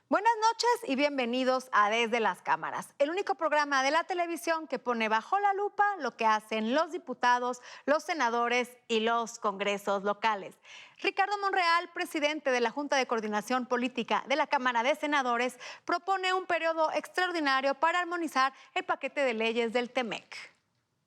Buenas noches y bienvenidos a Desde las Cámaras, el único programa de la televisión que pone bajo la lupa lo que hacen los diputados, los senadores y los congresos locales. Ricardo Monreal, presidente de la Junta de Coordinación Política de la Cámara de Senadores, propone un periodo extraordinario para armonizar el paquete de leyes del TEMEC.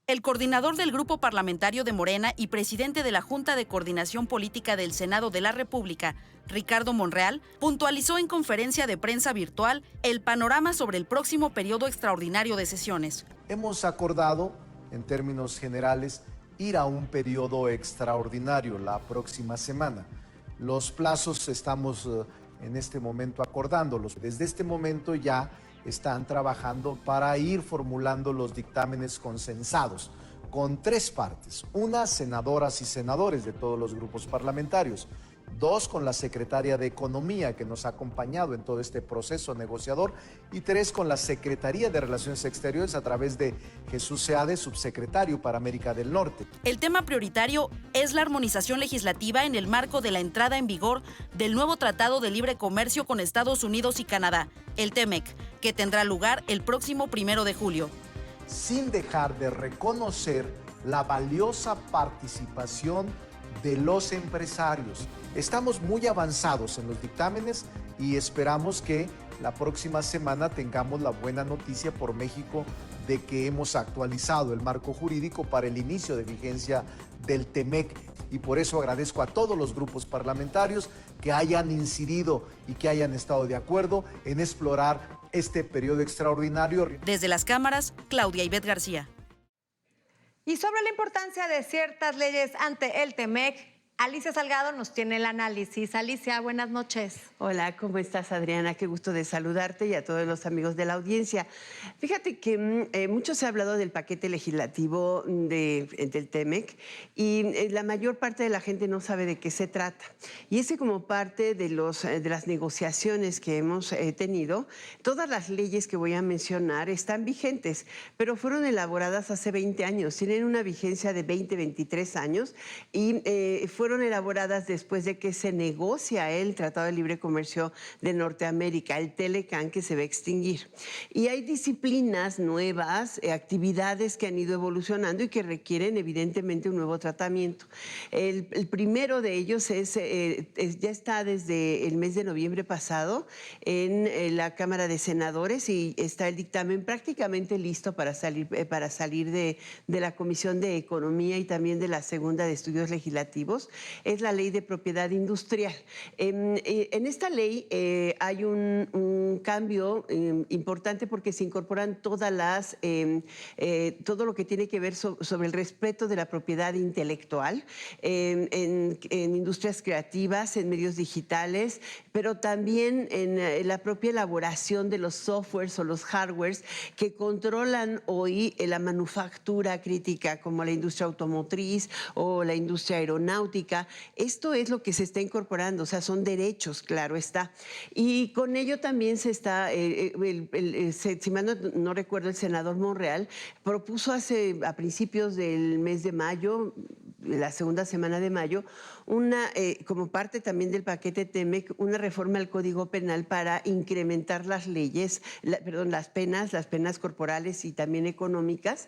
El coordinador del Grupo Parlamentario de Morena y presidente de la Junta de Coordinación Política del Senado de la República, Ricardo Monreal, puntualizó en conferencia de prensa virtual el panorama sobre el próximo periodo extraordinario de sesiones. Hemos acordado, en términos generales, ir a un periodo extraordinario la próxima semana. Los plazos estamos en este momento acordándolos. Desde este momento ya están trabajando para ir formulando los dictámenes consensados con tres partes. Una, senadoras y senadores de todos los grupos parlamentarios. Dos, con la secretaria de Economía que nos ha acompañado en todo este proceso negociador. Y tres, con la Secretaría de Relaciones Exteriores a través de Jesús Seade, subsecretario para América del Norte. El tema prioritario es la armonización legislativa en el marco de la entrada en vigor del nuevo Tratado de Libre Comercio con Estados Unidos y Canadá, el TEMEC, que tendrá lugar el próximo 1 de julio. Sin dejar de reconocer la valiosa participación de los empresarios. Estamos muy avanzados en los dictámenes y esperamos que la próxima semana tengamos la buena noticia por México de que hemos actualizado el marco jurídico para el inicio de vigencia del TEMEC. Y por eso agradezco a todos los grupos parlamentarios que hayan incidido y que hayan estado de acuerdo en explorar este periodo extraordinario. Desde las cámaras, Claudia Ivette García. Y sobre la importancia de ciertas leyes ante el TEMEC, Alicia Salgado nos tiene el análisis. Alicia, buenas noches. Hola, ¿cómo estás, Adriana? Qué gusto de saludarte y a todos los amigos de la audiencia. Fíjate que mucho se ha hablado del paquete legislativo del TEMEC y la mayor parte de la gente no sabe de qué se trata. Y es que como parte de las negociaciones que hemos tenido, todas las leyes que voy a mencionar están vigentes, pero fueron elaboradas hace 20 años, tienen una vigencia de 20, 23 años y fueron elaboradas después de que se negocia el Tratado de Libre Comercio de Norteamérica, el TELECAN, que se va a extinguir. Y hay disciplinas nuevas, actividades que han ido evolucionando y que requieren evidentemente un nuevo tratamiento. El primero de ellos ya está desde el mes de noviembre pasado en la Cámara de Senadores y está el dictamen prácticamente listo para salir de la Comisión de Economía y también de la Segunda de Estudios Legislativos. Es la Ley de Propiedad Industrial. En esta ley hay un cambio importante porque se incorporan todo lo que tiene que ver sobre el respeto de la propiedad intelectual en industrias creativas, en medios digitales, pero también en la propia elaboración de los softwares o los hardwares que controlan hoy la manufactura crítica, como la industria automotriz o la industria aeronáutica. Esto es lo que se está incorporando, o sea, son derechos, claro está. Y con ello también se está, si mal no recuerdo, el senador Monreal propuso a principios del mes de mayo, la segunda semana de mayo, como parte también del paquete TEMEC, una reforma al Código Penal para incrementar las penas corporales y también económicas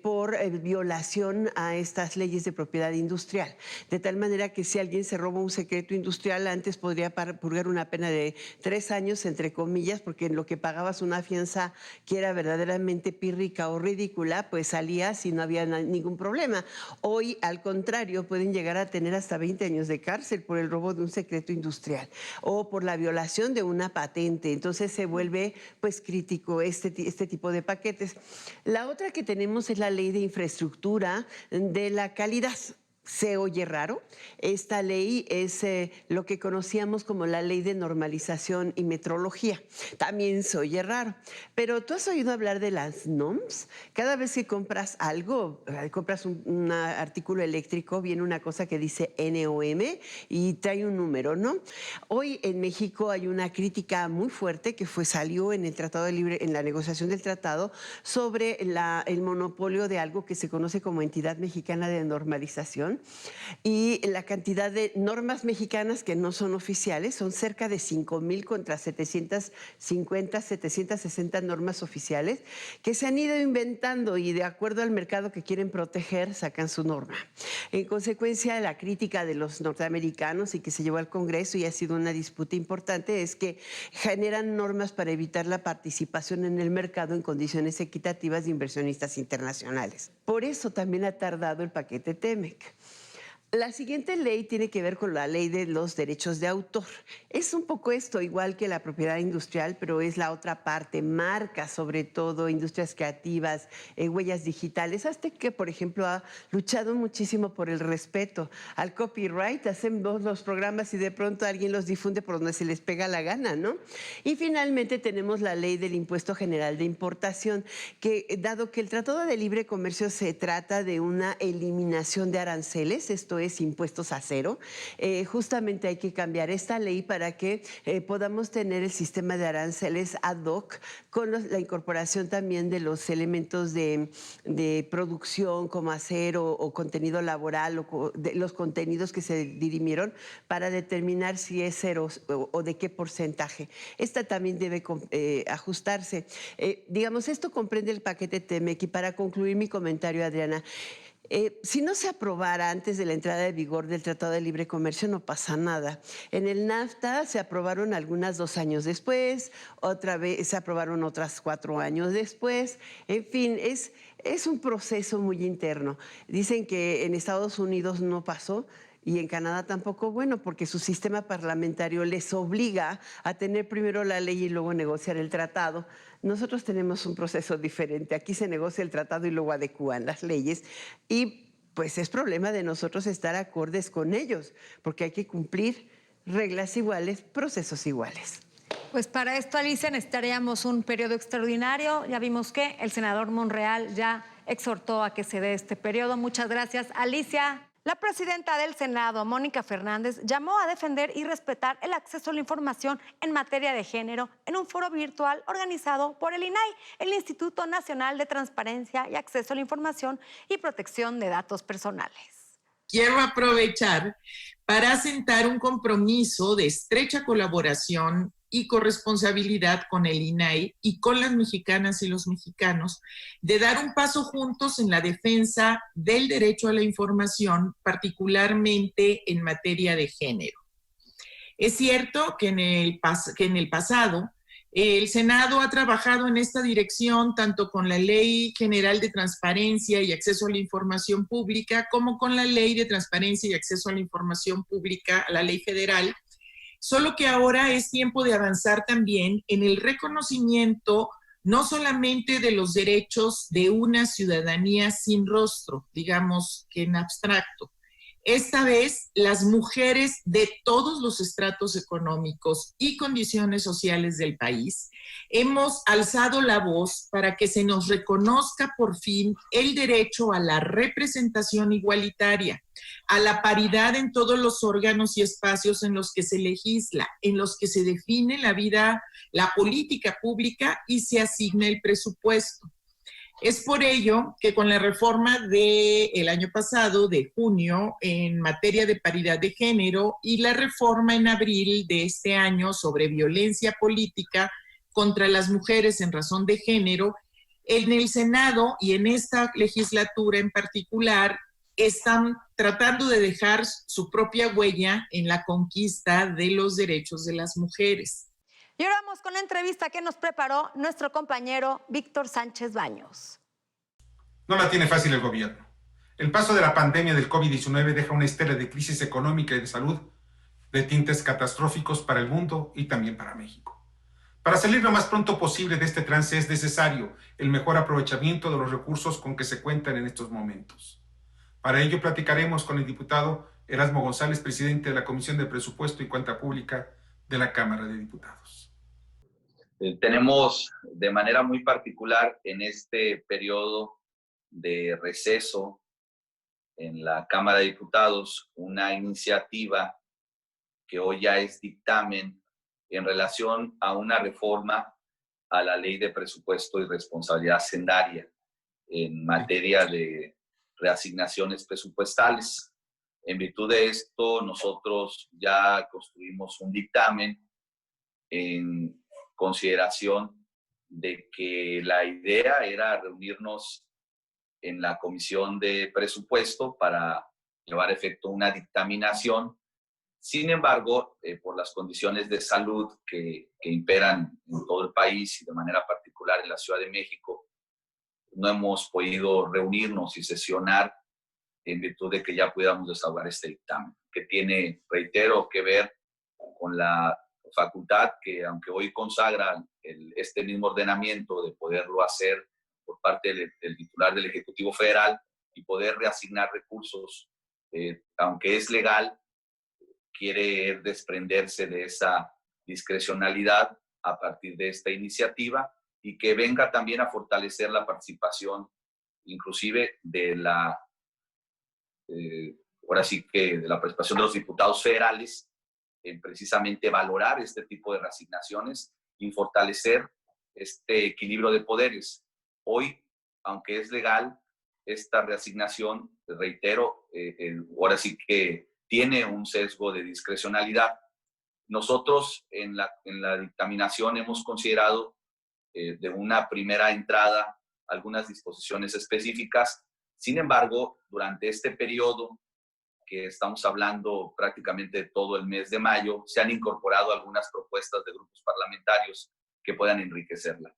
por violación a estas leyes de propiedad industrial. De tal manera que si alguien se roba un secreto industrial, antes podría purgar una pena de 3 años, entre comillas, porque en lo que pagabas una fianza que era verdaderamente pírrica o ridícula, pues salías y no había ningún problema. Hoy, al contrario, pueden llegar a tener hasta 20 años de cárcel por el robo de un secreto industrial o por la violación de una patente. Entonces se vuelve pues crítico este tipo de paquetes. La otra que tenemos es la Ley de Infraestructura de la Calidad. Se oye raro. Esta ley es lo que conocíamos como la Ley de Normalización y Metrología. También se oye raro. Pero ¿tú has oído hablar de las NOMS? Cada vez que compras algo, compras un artículo eléctrico, viene una cosa que dice NOM y trae un número, ¿no? Hoy en México hay una crítica muy fuerte que salió en el Tratado de Libre, en la negociación del tratado, sobre el monopolio de algo que se conoce como Entidad Mexicana de Normalización, Y la cantidad de normas mexicanas que no son oficiales son cerca de 5,000 contra 750, 760 normas oficiales que se han ido inventando y de acuerdo al mercado que quieren proteger sacan su norma. En consecuencia, la crítica de los norteamericanos y que se llevó al Congreso y ha sido una disputa importante es que generan normas para evitar la participación en el mercado en condiciones equitativas de inversionistas internacionales. Por eso también ha tardado el paquete TEMEC. La siguiente ley tiene que ver con la ley de los derechos de autor. Es un poco esto, igual que la propiedad industrial, pero es la otra parte, marcas sobre todo, industrias creativas, huellas digitales, hasta que, por ejemplo, ha luchado muchísimo por el respeto al copyright. Hacemos los programas y de pronto alguien los difunde por donde se les pega la gana, ¿no? Y finalmente tenemos la ley del impuesto general de importación, que dado que el Tratado de Libre Comercio se trata de una eliminación de aranceles, esto es impuestos a cero, justamente hay que cambiar esta ley para que podamos tener el sistema de aranceles ad hoc con la incorporación también de los elementos de producción como acero o contenido laboral o de los contenidos que se dirimieron para determinar si es cero o de qué porcentaje. Esta también debe ajustarse. Digamos, esto comprende el paquete TEMEC y para concluir mi comentario, Adriana, si no se aprobara antes de la entrada de vigor del Tratado de Libre Comercio, no pasa nada. En el NAFTA se aprobaron algunas 2 años después, otra vez se aprobaron otras 4 años después. En fin, es un proceso muy interno. Dicen que en Estados Unidos no pasó. Y en Canadá tampoco, bueno, porque su sistema parlamentario les obliga a tener primero la ley y luego negociar el tratado. Nosotros tenemos un proceso diferente. Aquí se negocia el tratado y luego adecúan las leyes. Y pues es problema de nosotros estar acordes con ellos, porque hay que cumplir reglas iguales, procesos iguales. Pues para esto, Alicia, necesitaríamos un periodo extraordinario. Ya vimos que el senador Monreal ya exhortó a que se dé este periodo. Muchas gracias, Alicia. La presidenta del Senado, Mónica Fernández, llamó a defender y respetar el acceso a la información en materia de género en un foro virtual organizado por el INAI, el Instituto Nacional de Transparencia y Acceso a la Información y Protección de Datos Personales. Quiero aprovechar para asentar un compromiso de estrecha colaboración y corresponsabilidad con el INAI y con las mexicanas y los mexicanos de dar un paso juntos en la defensa del derecho a la información, particularmente en materia de género. Es cierto que en el pasado el Senado ha trabajado en esta dirección tanto con la Ley General de Transparencia y Acceso a la Información Pública como con la Ley de Transparencia y Acceso a la Información Pública, la Ley Federal, solo que ahora es tiempo de avanzar también en el reconocimiento no solamente de los derechos de una ciudadanía sin rostro, digamos que en abstracto. Esta vez, las mujeres de todos los estratos económicos y condiciones sociales del país hemos alzado la voz para que se nos reconozca por fin el derecho a la representación igualitaria, a la paridad en todos los órganos y espacios en los que se legisla, en los que se define la vida, la política pública y se asigna el presupuesto. Es por ello que con la reforma del año pasado, de junio, en materia de paridad de género y la reforma en abril de este año sobre violencia política contra las mujeres en razón de género, en el Senado y en esta legislatura en particular están tratando de dejar su propia huella en la conquista de los derechos de las mujeres. Y ahora vamos con la entrevista que nos preparó nuestro compañero Víctor Sánchez Baños. No la tiene fácil el gobierno. El paso de la pandemia del COVID-19 deja una estela de crisis económica y de salud de tintes catastróficos para el mundo y también para México. Para salir lo más pronto posible de este trance es necesario el mejor aprovechamiento de los recursos con que se cuentan en estos momentos. Para ello platicaremos con el diputado Erasmo González, presidente de la Comisión de Presupuesto y Cuenta Pública de la Cámara de Diputados. Tenemos de manera muy particular en este periodo de receso en la Cámara de Diputados una iniciativa que hoy ya es dictamen en relación a una reforma a la Ley de Presupuesto y Responsabilidad Hacendaria en materia de reasignaciones presupuestales. En virtud de esto, nosotros ya construimos un dictamen en consideración de que la idea era reunirnos en la Comisión de Presupuesto para llevar a efecto una dictaminación. Sin embargo, por las condiciones de salud que imperan en todo el país y de manera particular en la Ciudad de México, no hemos podido reunirnos y sesionar en virtud de que ya pudiéramos desahogar este dictamen, que tiene, reitero, que ver con la facultad que, aunque hoy consagra este mismo ordenamiento de poderlo hacer por parte del titular del Ejecutivo Federal y poder reasignar recursos, aunque es legal, quiere desprenderse de esa discrecionalidad a partir de esta iniciativa y que venga también a fortalecer la participación inclusive de la, ahora sí que de la participación de los diputados federales en precisamente valorar este tipo de reasignaciones y fortalecer este equilibrio de poderes. Hoy, aunque es legal, esta reasignación, reitero, ahora sí que tiene un sesgo de discrecionalidad. Nosotros en la dictaminación hemos considerado de una primera entrada algunas disposiciones específicas. Sin embargo, durante este periodo, que estamos hablando prácticamente de todo el mes de mayo, se han incorporado algunas propuestas de grupos parlamentarios que puedan enriquecerla.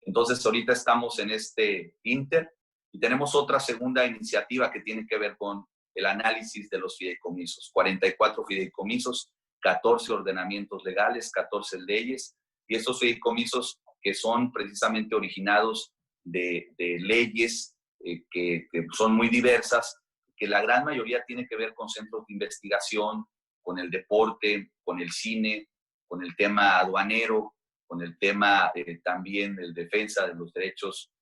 Entonces, ahorita estamos en este inter y tenemos otra segunda iniciativa que tiene que ver con el análisis de los fideicomisos. 44 fideicomisos, 14 ordenamientos legales, 14 leyes, y estos fideicomisos que son precisamente originados de leyes que son muy diversas, que la gran mayoría tiene que ver con centros de investigación, con el deporte, con el cine, con el tema aduanero, con el tema también de defensa de los derechos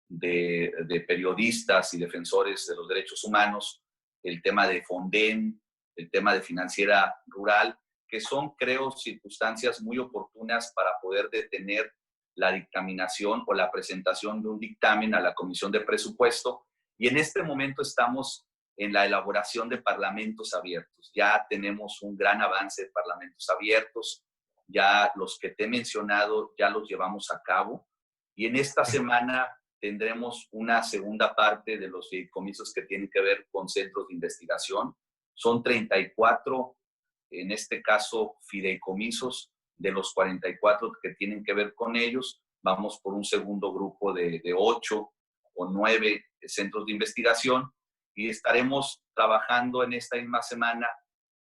de periodistas y defensores de los derechos humanos, el tema de Fonden, el tema de financiera rural, que son, creo, circunstancias muy oportunas para poder detener la dictaminación o la presentación de un dictamen a la Comisión de Presupuesto. Y en este momento estamos en la elaboración de parlamentos abiertos. Ya tenemos un gran avance de parlamentos abiertos, ya los que te he mencionado ya los llevamos a cabo, y en esta semana tendremos una segunda parte de los fideicomisos que tienen que ver con centros de investigación. Son 34, en este caso, fideicomisos. De los 44 que tienen que ver con ellos, vamos por un segundo grupo de 8 o 9 centros de investigación, y estaremos trabajando en esta misma semana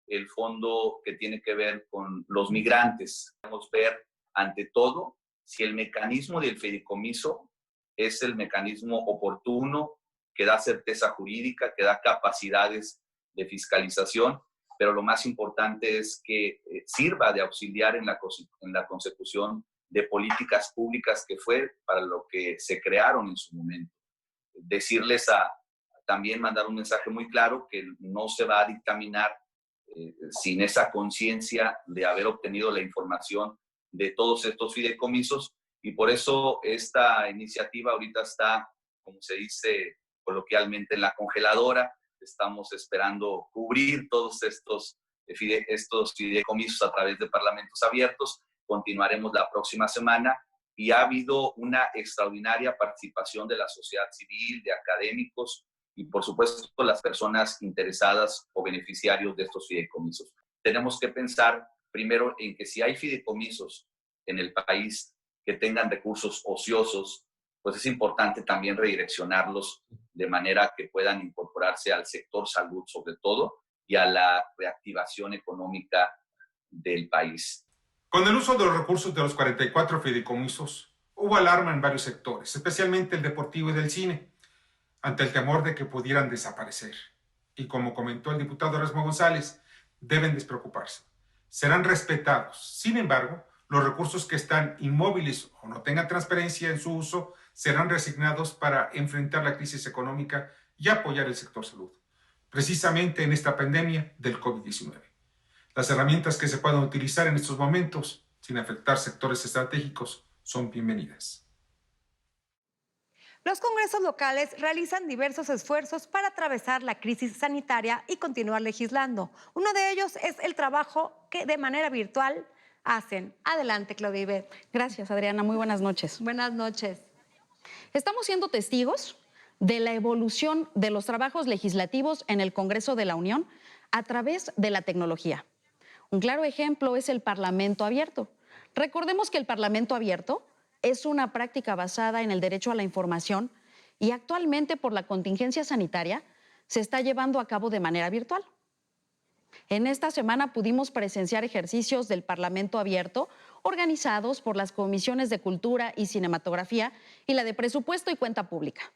el fondo que tiene que ver con los migrantes. Vamos a ver, ante todo, si el mecanismo del fideicomiso es el mecanismo oportuno, que da certeza jurídica, que da capacidades de fiscalización, pero lo más importante es que sirva de auxiliar en la consecución de políticas públicas, que fue para lo que se crearon en su momento. Decirles también mandar un mensaje muy claro que no se va a dictaminar sin esa conciencia de haber obtenido la información de todos estos fideicomisos, y por eso esta iniciativa ahorita está, como se dice coloquialmente, en la congeladora. Estamos esperando cubrir todos estos fideicomisos a través de parlamentos abiertos. Continuaremos la próxima semana, y ha habido una extraordinaria participación de la sociedad civil, de académicos y, por supuesto, las personas interesadas o beneficiarios de estos fideicomisos. Tenemos que pensar primero en que si hay fideicomisos en el país que tengan recursos ociosos, pues es importante también redireccionarlos de manera que puedan incorporarse al sector salud, sobre todo, y a la reactivación económica del país. Con el uso de los recursos de los 44 fideicomisos, hubo alarma en varios sectores, especialmente el deportivo y del cine, ante el temor de que pudieran desaparecer. Y como comentó el diputado Erasmo González, deben despreocuparse. Serán respetados. Sin embargo, los recursos que están inmóviles o no tengan transparencia en su uso serán reasignados para enfrentar la crisis económica y apoyar el sector salud, precisamente en esta pandemia del COVID-19. Las herramientas que se puedan utilizar en estos momentos, sin afectar sectores estratégicos, son bienvenidas. Los congresos locales realizan diversos esfuerzos para atravesar la crisis sanitaria y continuar legislando. Uno de ellos es el trabajo que de manera virtual hacen. Adelante, Claudia Ibet. Gracias, Adriana. Muy buenas noches. Buenas noches. Estamos siendo testigos de la evolución de los trabajos legislativos en el Congreso de la Unión a través de la tecnología. Un claro ejemplo es el Parlamento abierto. Recordemos que el Parlamento abierto es una práctica basada en el derecho a la información y actualmente por la contingencia sanitaria se está llevando a cabo de manera virtual. En esta semana pudimos presenciar ejercicios del Parlamento abierto organizados por las comisiones de Cultura y Cinematografía y la de Presupuesto y Cuenta Pública.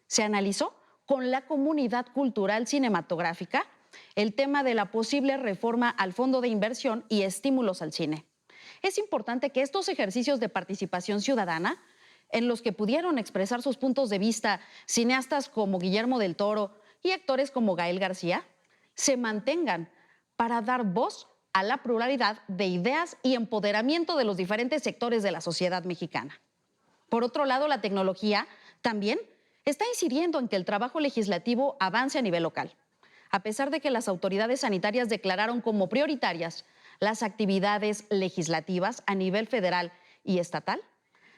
Se analizó con la comunidad cultural cinematográfica el tema de la posible reforma al Fondo de Inversión y estímulos al cine. Es importante que estos ejercicios de participación ciudadana, en los que pudieron expresar sus puntos de vista cineastas como Guillermo del Toro y actores como Gael García, se mantengan para dar voz a la pluralidad de ideas y empoderamiento de los diferentes sectores de la sociedad mexicana. Por otro lado, la tecnología también está incidiendo en que el trabajo legislativo avance a nivel local. A pesar de que las autoridades sanitarias declararon como prioritarias las actividades legislativas a nivel federal y estatal,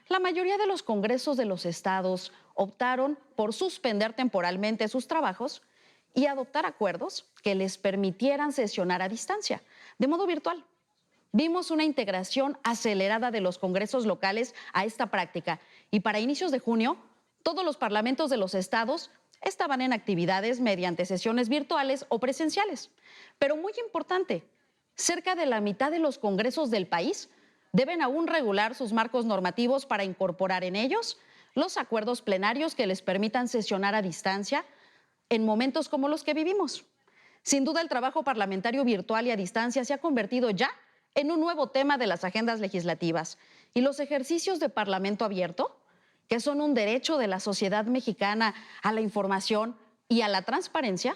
la mayoría de los congresos de los estados optaron por suspender temporalmente sus trabajos y adoptar acuerdos que les permitieran sesionar a distancia, de modo virtual. Vimos una integración acelerada de los congresos locales a esta práctica y para inicios de junio, todos los parlamentos de los estados estaban en actividades mediante sesiones virtuales o presenciales. Pero muy importante, cerca de la mitad de los congresos del país deben aún regular sus marcos normativos para incorporar en ellos los acuerdos plenarios que les permitan sesionar a distancia en momentos como los que vivimos. Sin duda, el trabajo parlamentario virtual y a distancia se ha convertido ya en un nuevo tema de las agendas legislativas y los ejercicios de Parlamento abierto, que son un derecho de la sociedad mexicana a la información y a la transparencia,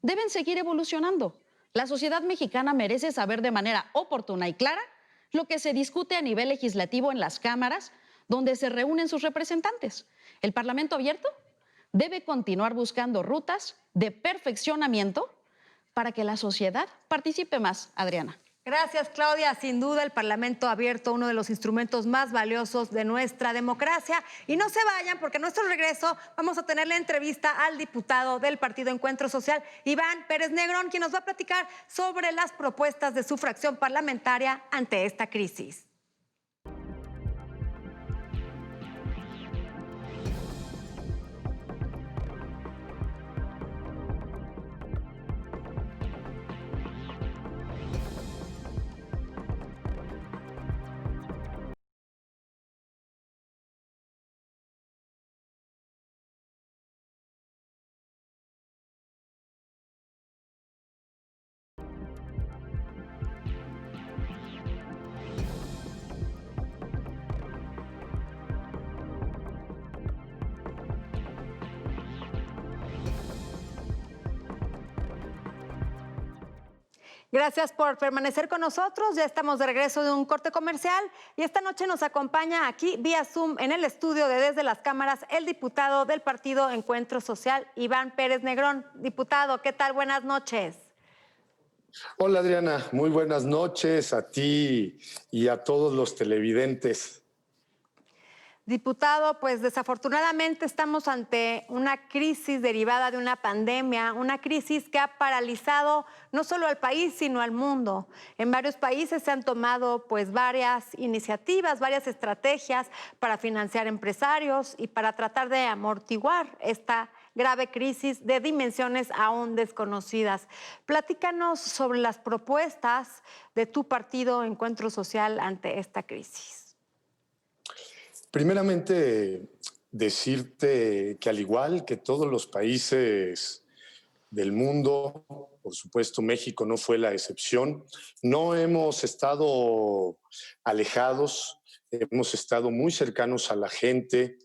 deben seguir evolucionando. La sociedad mexicana merece saber de manera oportuna y clara lo que se discute a nivel legislativo en las cámaras donde se reúnen sus representantes. El Parlamento abierto debe continuar buscando rutas de perfeccionamiento para que la sociedad participe más, Adriana. Gracias, Claudia. Sin duda, el Parlamento abierto, uno de los instrumentos más valiosos de nuestra democracia. Y no se vayan, porque a nuestro regreso vamos a tener la entrevista al diputado del Partido Encuentro Social, Iván Pérez Negrón, quien nos va a platicar sobre las propuestas de su fracción parlamentaria ante esta crisis. Gracias por permanecer con nosotros. Ya estamos de regreso de un corte comercial y esta noche nos acompaña aquí vía Zoom en el estudio de Desde las Cámaras el diputado del Partido Encuentro Social, Iván Pérez Negrón. Diputado, ¿qué tal? Buenas noches. Hola Adriana, muy buenas noches a ti y a todos los televidentes. Diputado, pues desafortunadamente estamos ante una crisis derivada de una pandemia, una crisis que ha paralizado no solo al país, sino al mundo. En varios países se han tomado pues varias iniciativas, varias estrategias para financiar empresarios y para tratar de amortiguar esta grave crisis de dimensiones aún desconocidas. Platícanos sobre las propuestas de tu partido Encuentro Social ante esta crisis. Primeramente, decirte que al igual que todos los países del mundo, por supuesto México no fue la excepción, no hemos estado alejados, hemos estado muy cercanos a la gente,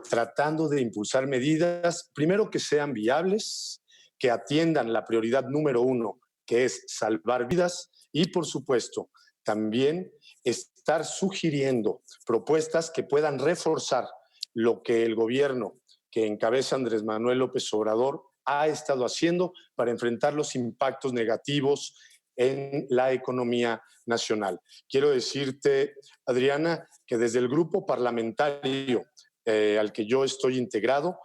tratando de impulsar medidas, primero que sean viables, que atiendan la prioridad número uno, que es salvar vidas, y por supuesto también estar sugiriendo propuestas que puedan reforzar lo que el gobierno que encabeza Andrés Manuel López Obrador ha estado haciendo para enfrentar los impactos negativos en la economía nacional. Quiero decirte, Adriana, que desde el grupo parlamentario al que yo estoy integrado,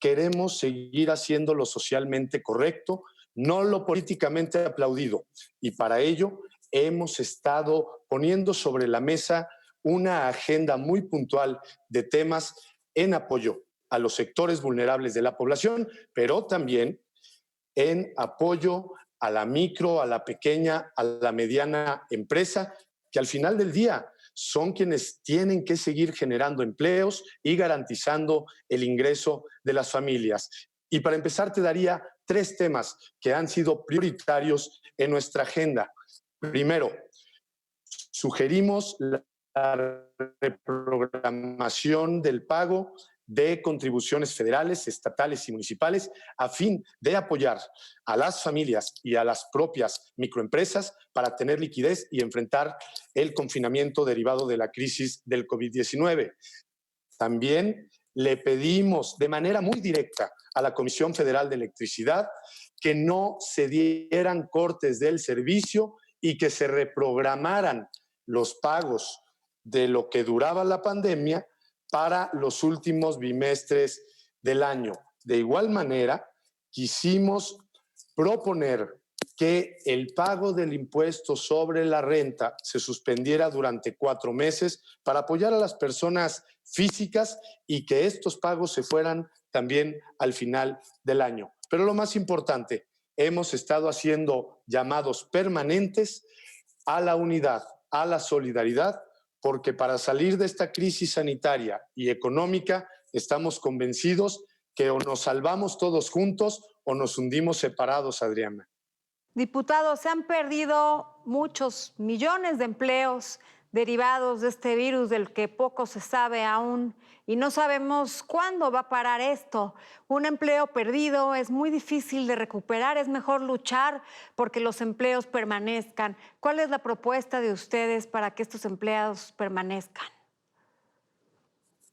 queremos seguir haciendo lo socialmente correcto, no lo políticamente aplaudido. Y para ello hemos estado poniendo sobre la mesa una agenda muy puntual de temas en apoyo a los sectores vulnerables de la población, pero también en apoyo a la micro, a la pequeña, a la mediana empresa, que al final del día son quienes tienen que seguir generando empleos y garantizando el ingreso de las familias. Y para empezar te daría 3 temas que han sido prioritarios en nuestra agenda. Primero, sugerimos la reprogramación del pago de contribuciones federales, estatales y municipales a fin de apoyar a las familias y a las propias microempresas para tener liquidez y enfrentar el confinamiento derivado de la crisis del COVID-19. También le pedimos de manera muy directa a la Comisión Federal de Electricidad que no se dieran cortes del servicio y que se reprogramaran los pagos de lo que duraba la pandemia para los últimos bimestres del año. De igual manera, quisimos proponer que el pago del impuesto sobre la renta se suspendiera durante 4 meses para apoyar a las personas físicas y que estos pagos se fueran también al final del año. Pero lo más importante, hemos estado haciendo llamados permanentes a la unidad, a la solidaridad, porque para salir de esta crisis sanitaria y económica estamos convencidos que o nos salvamos todos juntos o nos hundimos separados, Adriana. Diputados, se han perdido muchos millones de empleos derivados de este virus del que poco se sabe aún y no sabemos cuándo va a parar esto. Un empleo perdido es muy difícil de recuperar, es mejor luchar porque los empleos permanezcan. ¿Cuál es la propuesta de ustedes para que estos empleados permanezcan?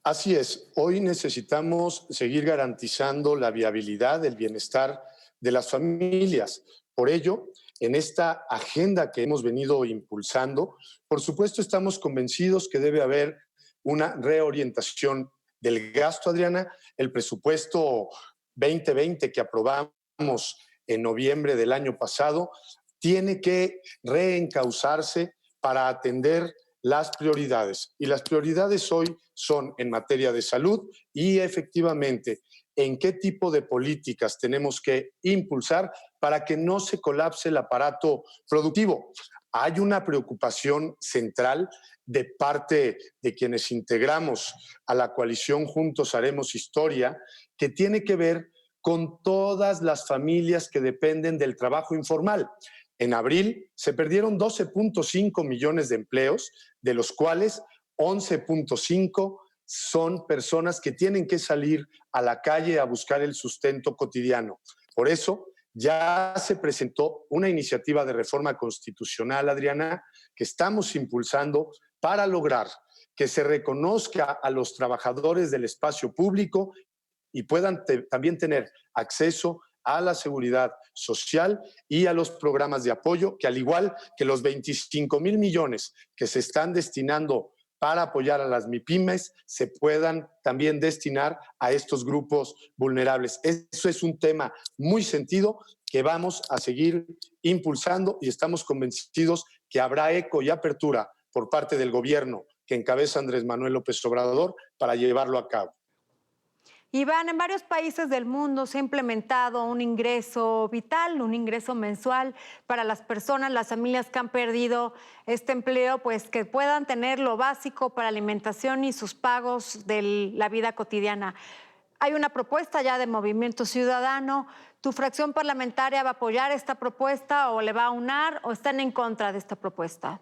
Así es, hoy necesitamos seguir garantizando la viabilidad, el bienestar de las familias. Por ello, en esta agenda que hemos venido impulsando, por supuesto estamos convencidos que debe haber una reorientación del gasto, Adriana. El presupuesto 2020 que aprobamos en noviembre del año pasado tiene que reencauzarse para atender las prioridades. Y las prioridades hoy son en materia de salud y efectivamente en qué tipo de políticas tenemos que impulsar para que no se colapse el aparato productivo. Hay una preocupación central de parte de quienes integramos a la coalición Juntos Haremos Historia, que tiene que ver con todas las familias que dependen del trabajo informal. En abril se perdieron 12.5 millones de empleos, de los cuales 11.5 son personas que tienen que salir a la calle a buscar el sustento cotidiano. Por eso ya se presentó una iniciativa de reforma constitucional, Adriana, que estamos impulsando para lograr que se reconozca a los trabajadores del espacio público y puedan también tener acceso a la seguridad social y a los programas de apoyo, que al igual que los 25,000 millones que se están destinando para apoyar a las MIPYMES, se puedan también destinar a estos grupos vulnerables. Eso es un tema muy sentido que vamos a seguir impulsando y estamos convencidos que habrá eco y apertura por parte del gobierno que encabeza Andrés Manuel López Obrador para llevarlo a cabo. Iván, en varios países del mundo se ha implementado un ingreso vital, un ingreso mensual para las personas, las familias que han perdido este empleo, pues que puedan tener lo básico para alimentación y sus pagos de la vida cotidiana. Hay una propuesta ya de Movimiento Ciudadano. ¿Tu fracción parlamentaria va a apoyar esta propuesta o le va a unar o están en contra de esta propuesta?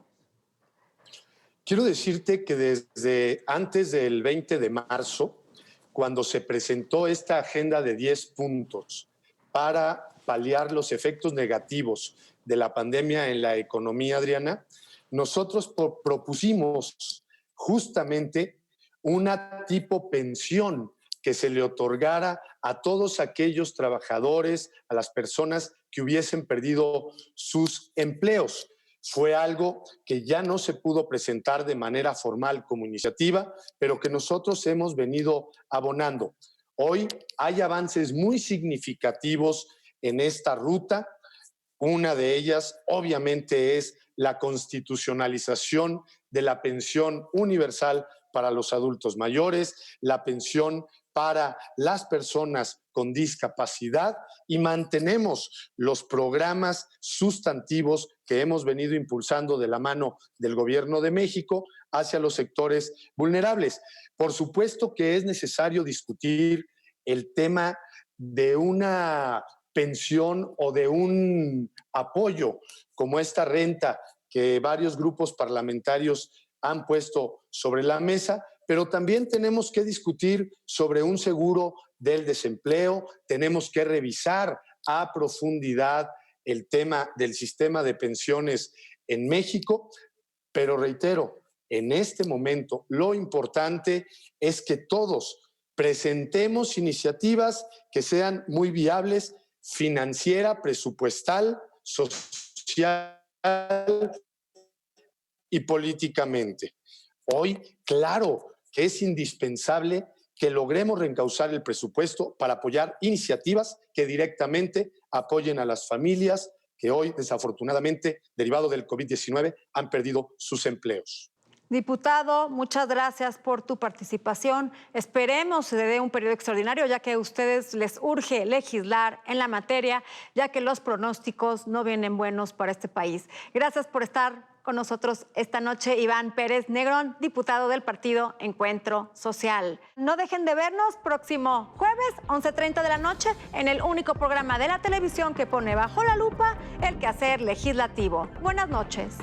Quiero decirte que desde antes del 20 de marzo, cuando se presentó esta agenda de 10 puntos para paliar los efectos negativos de la pandemia en la economía, Adriana, nosotros propusimos justamente una tipo pensión que se le otorgara a todos aquellos trabajadores, a las personas que hubiesen perdido sus empleos. Fue algo que ya no se pudo presentar de manera formal como iniciativa, pero que nosotros hemos venido abonando. Hoy hay avances muy significativos en esta ruta. Una de ellas, obviamente, es la constitucionalización de la pensión universal para los adultos mayores, la pensión para las personas con discapacidad, y mantenemos los programas sustantivos que hemos venido impulsando de la mano del Gobierno de México hacia los sectores vulnerables. Por supuesto que es necesario discutir el tema de una pensión o de un apoyo como esta renta que varios grupos parlamentarios han puesto sobre la mesa, pero también tenemos que discutir sobre un seguro del desempleo, tenemos que revisar a profundidad el tema del sistema de pensiones en México, pero reitero, en este momento lo importante es que todos presentemos iniciativas que sean muy viables financiera, presupuestal, social y políticamente. Hoy, claro que es indispensable que logremos reencauzar el presupuesto para apoyar iniciativas que directamente apoyen a las familias que hoy, desafortunadamente, derivado del COVID-19, han perdido sus empleos. Diputado, muchas gracias por tu participación. Esperemos se dé un periodo extraordinario, ya que a ustedes les urge legislar en la materia, ya que los pronósticos no vienen buenos para este país. Gracias por estar con nosotros esta noche, Iván Pérez Negrón, diputado del partido Encuentro Social. No dejen de vernos próximo jueves, 11:30 de la noche, en el único programa de la televisión que pone bajo la lupa el quehacer legislativo. Buenas noches.